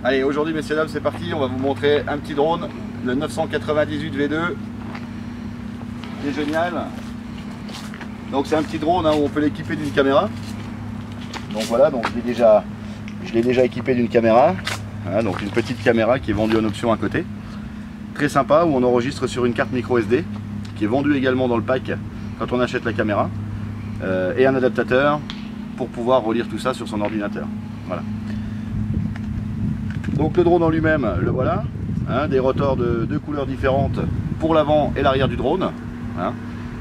Allez, aujourd'hui messieurs dames, c'est parti, on va vous montrer un petit drone, le 998 V2, qui est génial. Donc c'est un petit drone où on peut l'équiper d'une caméra. Donc voilà, donc je l'ai déjà équipé d'une caméra. Voilà, donc une petite caméra qui est vendue en option à côté. Très sympa, où on enregistre sur une carte micro SD, qui est vendue également dans le pack quand on achète la caméra. Et un adaptateur pour pouvoir relire tout ça sur son ordinateur. Voilà. Donc le drone en lui-même, le voilà, des rotors de deux couleurs différentes pour l'avant et l'arrière du drone.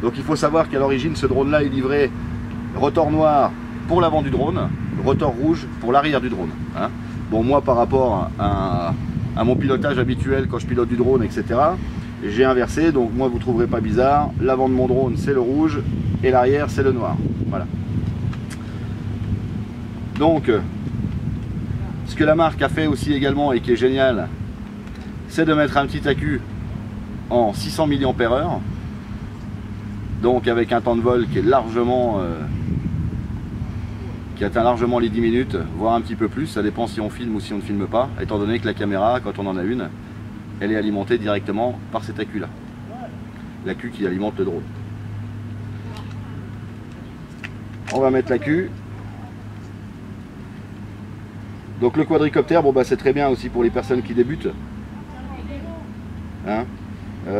Donc il faut savoir qu'à l'origine ce drone là est livré rotor noir pour l'avant du drone, rotor rouge pour l'arrière du drone. Bon, moi par rapport à mon pilotage habituel quand je pilote du drone, etc., j'ai inversé, donc moi vous ne trouverez pas bizarre, l'avant de mon drone c'est le rouge et l'arrière c'est le noir. Voilà. Donc ce que la marque a fait aussi également et qui est génial, c'est de mettre un petit accu en 600 mAh, donc avec un temps de vol qui est largement qui atteint largement les 10 minutes, voire un petit peu plus, ça dépend si on filme ou si on ne filme pas, étant donné que la caméra, quand on en a une, elle est alimentée directement par cet accu là, l'accu qui alimente le drone. On va mettre l'accu. Donc le quadricoptère, bon, bah, c'est très bien aussi pour les personnes qui débutent.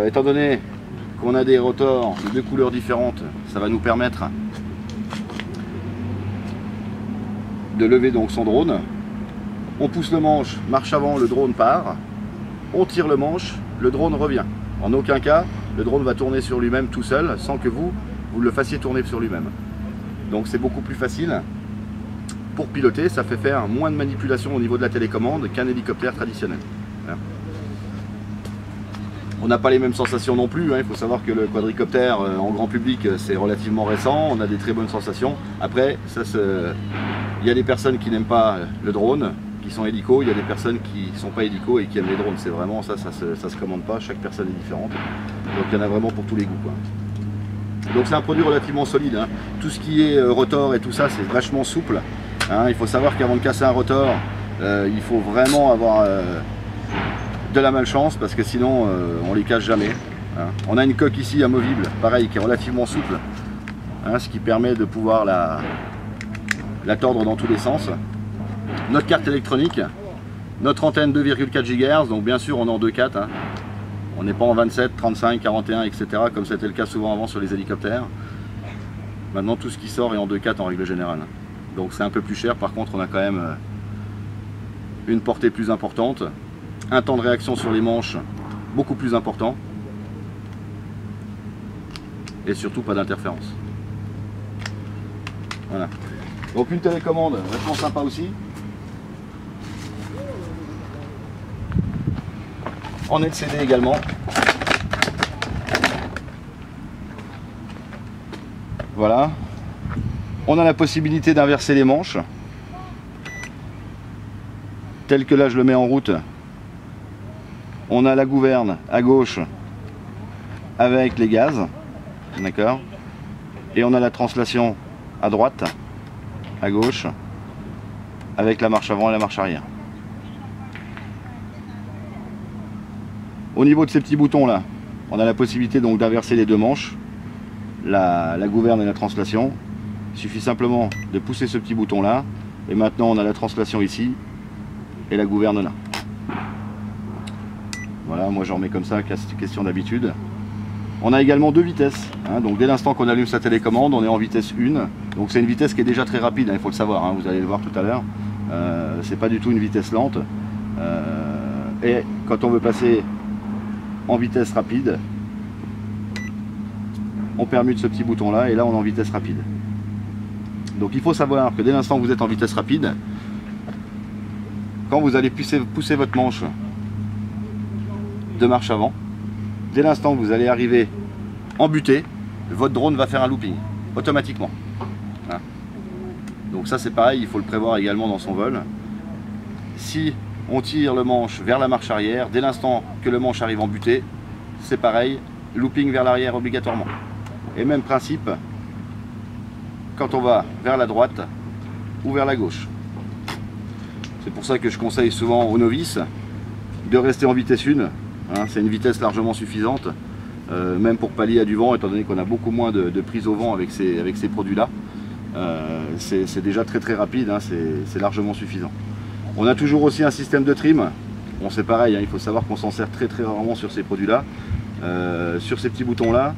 Étant donné qu'on a des rotors de deux couleurs différentes, ça va nous permettre de lever donc son drone. On pousse le manche, marche avant, le drone part. On tire le manche, le drone revient. En aucun cas, le drone va tourner sur lui-même tout seul, sans que vous le fassiez tourner sur lui-même. Donc c'est beaucoup plus facile. Pour piloter, ça fait faire moins de manipulation au niveau de la télécommande qu'un hélicoptère traditionnel. On n'a pas les mêmes sensations non plus, il faut savoir que le quadricoptère en grand public c'est relativement récent, on a des très bonnes sensations. Après, il y a des personnes qui n'aiment pas le drone, qui sont hélico, il y a des personnes qui ne sont pas hélico et qui aiment les drones. C'est vraiment ça se commande pas, chaque personne est différente. Donc il y en a vraiment pour tous les goûts, quoi. Donc c'est un produit relativement solide. Tout ce qui est rotor et tout ça, c'est vachement souple. Il faut savoir qu'avant de casser un rotor, il faut vraiment avoir de la malchance parce que sinon on les casse jamais. On a une coque ici amovible, pareil, qui est relativement souple, ce qui permet de pouvoir la tordre dans tous les sens. Notre carte électronique, notre antenne 2,4 GHz, donc bien sûr on est en 2.4, on n'est pas en 27, 35, 41, etc. comme c'était le cas souvent avant sur les hélicoptères. Maintenant tout ce qui sort est en 2.4 en règle générale. Donc c'est un peu plus cher, par contre on a quand même une portée plus importante, un temps de réaction sur les manches beaucoup plus important et surtout pas d'interférence. Voilà. Donc une télécommande vachement sympa aussi. En LCD également. Voilà. On a la possibilité d'inverser les manches. Tel que là je le mets en route. On a la gouverne à gauche avec les gaz. D'accord. Et on a la translation à droite, à gauche, avec la marche avant et la marche arrière. Au niveau de ces petits boutons là, on a la possibilité donc d'inverser les deux manches, la gouverne et la translation. Il suffit simplement de pousser ce petit bouton là, et maintenant on a la translation ici, et la gouverne là. Voilà, moi j'en remets comme ça, c'est question d'habitude. On a également deux vitesses, donc dès l'instant qu'on allume sa télécommande, on est en vitesse 1. Donc c'est une vitesse qui est déjà très rapide, il faut le savoir, vous allez le voir tout à l'heure. C'est pas du tout une vitesse lente. Et quand on veut passer en vitesse rapide, on permute ce petit bouton là, et là on est en vitesse rapide. Donc il faut savoir que dès l'instant que vous êtes en vitesse rapide, quand vous allez pousser votre manche de marche avant, dès l'instant que vous allez arriver en butée, votre drone va faire un looping automatiquement. Donc ça c'est pareil, il faut le prévoir également dans son vol. Si on tire le manche vers la marche arrière, dès l'instant que le manche arrive en butée, c'est pareil, looping vers l'arrière obligatoirement. Et même principe quand on va vers la droite ou vers la gauche. C'est pour ça que je conseille souvent aux novices de rester en vitesse 1. Hein, c'est une vitesse largement suffisante, même pour pallier à du vent, étant donné qu'on a beaucoup moins de prise au vent avec ces produits-là. C'est déjà très rapide, hein, c'est largement suffisant. On a toujours aussi un système de trim. Bon, c'est pareil, hein, il faut savoir qu'on s'en sert très rarement sur ces produits-là, sur ces petits boutons-là.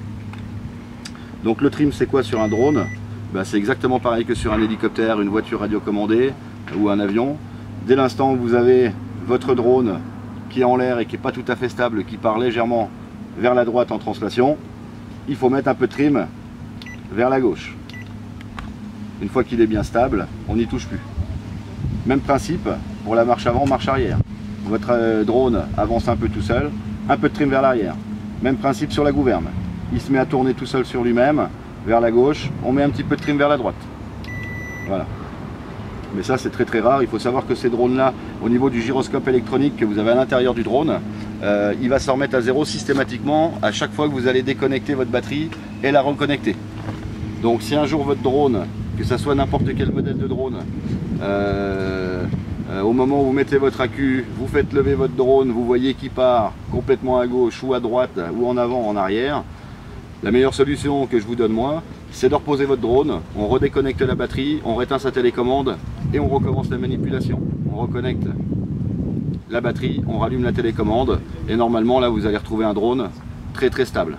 Donc le trim, c'est quoi sur un drone? Ben, c'est exactement pareil que sur un hélicoptère, une voiture radiocommandée ou un avion. Dès l'instant où vous avez votre drone qui est en l'air et qui n'est pas tout à fait stable, qui part légèrement vers la droite en translation, il faut mettre un peu de trim vers la gauche. Une fois qu'il est bien stable, on n'y touche plus. Même principe pour la marche avant, marche arrière. Votre drone avance un peu tout seul, un peu de trim vers l'arrière. Même principe sur la gouverne. Il se met à tourner tout seul sur lui-même, vers la gauche, on met un petit peu de trim vers la droite. Voilà. Mais ça c'est très rare, il faut savoir que ces drones là, au niveau du gyroscope électronique que vous avez à l'intérieur du drone, il va se remettre à zéro systématiquement à chaque fois que vous allez déconnecter votre batterie et la reconnecter. Donc si un jour votre drone, que ce soit n'importe quel modèle de drone, au moment où vous mettez votre accu, vous faites lever votre drone, vous voyez qu'il part complètement à gauche ou à droite ou en avant ou en arrière, la meilleure solution que je vous donne moi, c'est de reposer votre drone, on redéconnecte la batterie, on réteint sa télécommande et on recommence la manipulation. On reconnecte la batterie, on rallume la télécommande et normalement là vous allez retrouver un drone très stable.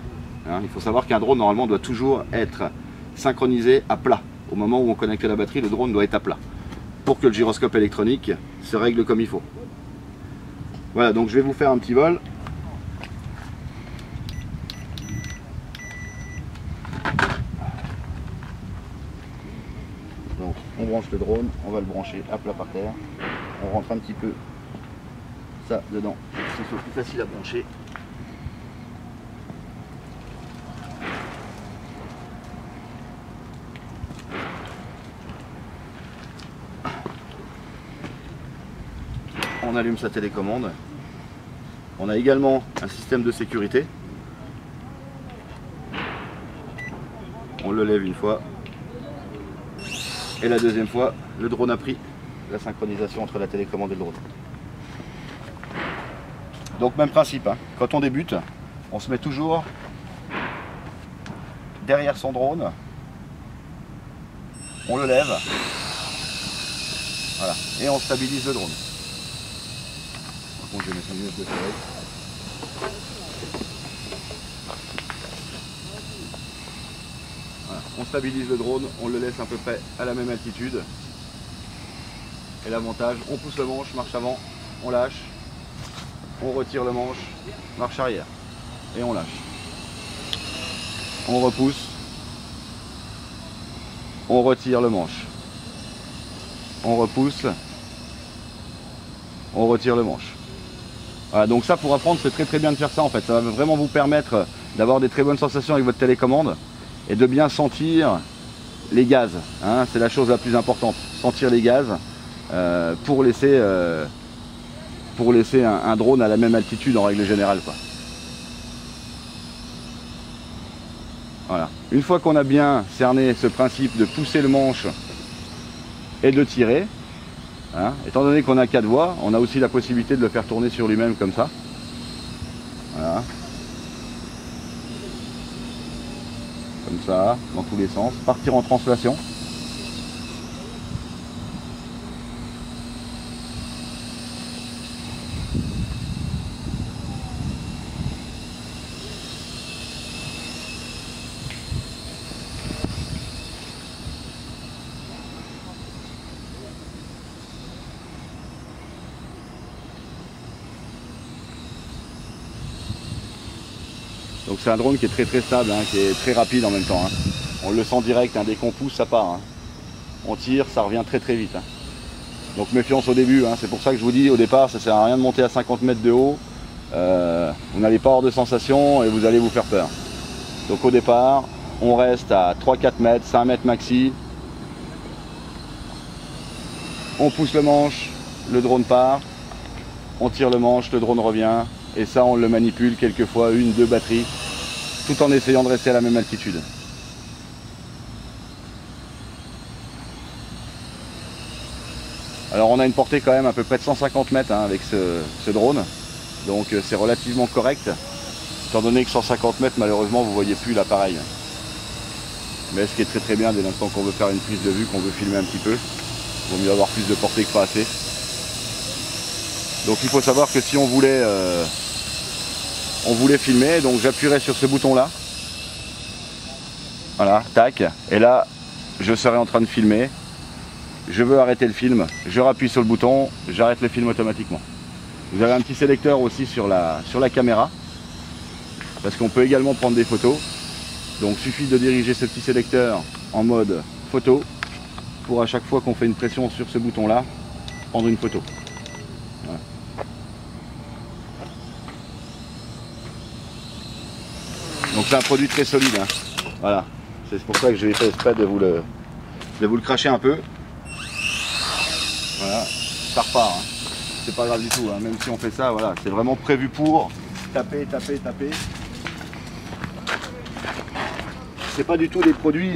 Hein, il faut savoir qu'un drone normalement doit toujours être synchronisé à plat. Au moment où on connecte la batterie, le drone doit être à plat pour que le gyroscope électronique se règle comme il faut. Voilà, donc je vais vous faire un petit vol. Donc on branche le drone, on va le brancher à plat par terre. On rentre un petit peu ça dedans, c'est plus facile à brancher. On allume sa télécommande. On a également un système de sécurité. On le lève une fois. Et la deuxième fois, le drone a pris la synchronisation entre la télécommande et le drone. Donc même principe, hein. Quand on débute, on se met toujours derrière son drone. On le lève. Voilà. Et on stabilise le drone. Je vais mettre une lunette de soleil. Voilà. On stabilise le drone, on le laisse à peu près à la même altitude. Et l'avantage, on pousse le manche, marche avant, on lâche, on retire le manche, marche arrière, et on lâche. On repousse, on retire le manche, on repousse, on retire le manche. Voilà, donc ça pour apprendre c'est très bien de faire ça en fait, ça va vraiment vous permettre d'avoir des très bonnes sensations avec votre télécommande et de bien sentir les gaz, hein, c'est la chose la plus importante, sentir les gaz pour laisser un drone à la même altitude en règle générale, quoi. Voilà. Une fois qu'on a bien cerné ce principe de pousser le manche et de tirer, hein, étant donné qu'on a 4 voies, on a aussi la possibilité de le faire tourner sur lui-même comme ça. Voilà. Comme ça, dans tous les sens. Partir en translation. Donc c'est un drone qui est très stable, hein, qui est très rapide en même temps. Hein. On le sent direct, hein, dès qu'on pousse, ça part. Hein. On tire, ça revient très vite. Hein. Donc méfiance au début, hein. C'est pour ça que je vous dis au départ, ça sert à rien de monter à 50 mètres de haut. Vous n'allez pas avoir de sensation et vous allez vous faire peur. Donc au départ, on reste à 3-4 mètres, 5 mètres maxi. On pousse le manche, le drone part. On tire le manche, le drone revient. Et ça, on le manipule quelquefois, 1-2 batteries, tout en essayant de rester à la même altitude. Alors on a une portée quand même à peu près de 150 mètres hein, avec ce drone, donc c'est relativement correct, étant donné que 150 mètres malheureusement vous ne voyez plus l'appareil. Mais ce qui est très très bien dès l'instant qu'on veut faire une prise de vue, qu'on veut filmer un petit peu, il vaut mieux avoir plus de portée que pas assez. Donc il faut savoir que si on voulait filmer, donc j'appuierais sur ce bouton là, voilà, tac, et là je serai en train de filmer, je veux arrêter le film, je rappuie sur le bouton, j'arrête le film automatiquement. Vous avez un petit sélecteur aussi sur la caméra, parce qu'on peut également prendre des photos, donc il suffit de diriger ce petit sélecteur en mode photo, pour à chaque fois qu'on fait une pression sur ce bouton là, prendre une photo. Voilà. Donc c'est un produit très solide, hein. Voilà, c'est pour ça que j'ai fait exprès de vous le cracher un peu. Voilà, ça repart, hein. C'est pas grave du tout, hein. Même si on fait ça, voilà, c'est vraiment prévu pour taper, taper, taper. C'est pas du tout des produits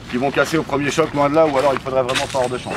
qui vont casser au premier choc, loin de là, ou alors il faudrait vraiment pas avoir de chance.